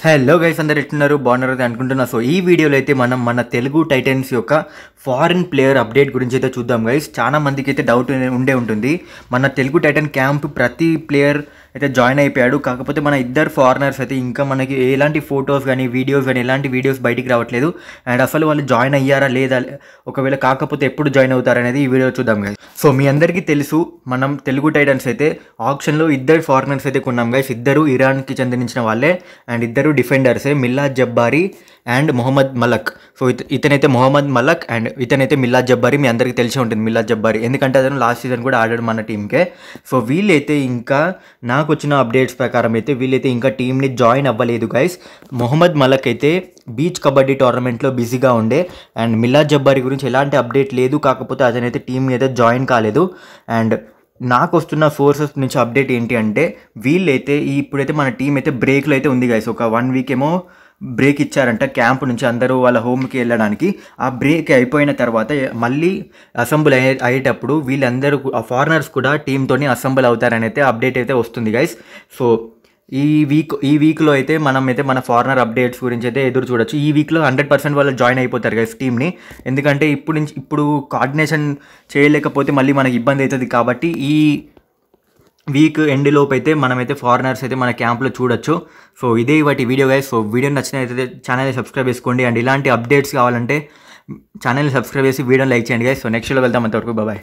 Hello guys, అందరు ఎట్లున్నారు? బాగున్నారు అనుకుంటున్నా. సో ఈ వీడియోలో అయితే మనం మన తెలుగు టైటన్స్ యొక్క ఫారిన్ ప్లేయర్ అప్డేట్ గురించి అయితే చూద్దాం గైస్. చాలా మందికి అయితే డౌట్ ఉండే ఉంటుంది. మన తెలుగు టైటన్ క్యాంప్ ప్రతి ప్లేయర్ అయితే జాయిన్ అయిపోయాడు. కాకపోతే మన ఇద్దరు ఫారినర్స్ అయితే ఇంకా మనకి ఎలాంటి ఫొటోస్ కానీ వీడియోస్ కానీ ఎలాంటి వీడియోస్ బయటికి రావట్లేదు. అండ్ అసలు వాళ్ళు జాయిన్ అయ్యారా లేదా, ఒకవేళ కాకపోతే ఎప్పుడు జాయిన్ అవుతారనేది ఈ వీడియో చూద్దాం గైస్. సో మీ అందరికీ తెలుసు, మనం తెలుగు టైటన్స్ అయితే ఆప్షన్లో ఇద్దరు ఫారినర్స్ అయితే కొన్నాం గైస్. ఇద్దరు ఇరాన్కి చెందించిన వాళ్ళే అండ్ ఇద్దరు డిఫెండర్సే, Milad Jabbari and Mohammad Malak. So ఇతనైతే మొహమ్మద్ మలక్ అండ్ ఇతనైతే మిల్లాద్ జబ్బారీ. మీ అందరికీ తెలిసి ఉంటుంది మిల్లాద్ జబ్బారీ, ఎందుకంటే అతను లాస్ట్ సీజన్ కూడా ఆడాడు మన టీంకే. సో వీళ్ళైతే ఇంకా నాకు వచ్చిన అప్డేట్స్ ప్రకారం అయితే వీళ్ళైతే ఇంకా టీంని జాయిన్ అవ్వలేదు గైస్. మొహమ్మద్ మలక్ అయితే బీచ్ కబడ్డీ టోర్నమెంట్లో బిజీగా ఉండే అండ్ మిల్లాద్ జబ్బారీ గురించి ఎలాంటి అప్డేట్ లేదు. కాకపోతే అతనైతే టీం అయితే జాయిన్ కాలేదు. అండ్ నాకు వస్తున్న సోర్సెస్ నుంచి అప్డేట్ ఏంటి అంటే వీళ్ళైతే ఇప్పుడైతే మన టీం అయితే బ్రేక్లో అయితే ఉంది గైస్. ఒక 1 వీక్ ఏమో బ్రేక్ ఇచ్చారంట క్యాంప్ నుంచి అందరూ వాళ్ళ హోమ్కి వెళ్ళడానికి. ఆ బ్రేక్ అయిపోయిన తర్వాత మళ్ళీ అసెంబుల్ అయ్యేటప్పుడు వీళ్ళందరూ ఆ ఫారినర్స్ కూడా టీంతోని అసెంబుల్ అవుతారని అయితే అప్డేట్ అయితే వస్తుంది గైస్. సో ఈ వీక్లో అయితే మనం అయితే మన ఫారినర్ అప్డేట్స్ గురించి అయితే ఎదురు చూడొచ్చు. ఈ వీక్లో 100% వాళ్ళు జాయిన్ అయిపోతారు గైస్ టీమ్ని. ఎందుకంటే ఇప్పుడు కోఆర్డినేషన్ చేయలేకపోతే మళ్ళీ మనకి ఇబ్బంది అవుతుంది. కాబట్టి ఈ వీక్ ఎండ్లోపు అయితే మనమైతే ఫారినర్స్ అయితే మన క్యాంప్లో చూడొచ్చు. సో ఇదే వాటి వీడియో గైస్. సో వీడియో నచ్చినట్లయితే ఛానల్ని సబ్స్క్రైబ్ చేసుకోండి. అండ్ ఇలాంటి అప్డేట్స్ కావాలంటే ఛానల్ని సబ్స్క్రైబ్ చేసి వీడియోని లైక్ చేయండి గైస్. సో నెక్స్ట్ వీడియోలో వెళ్దాం. అంతవరకు బాయ్.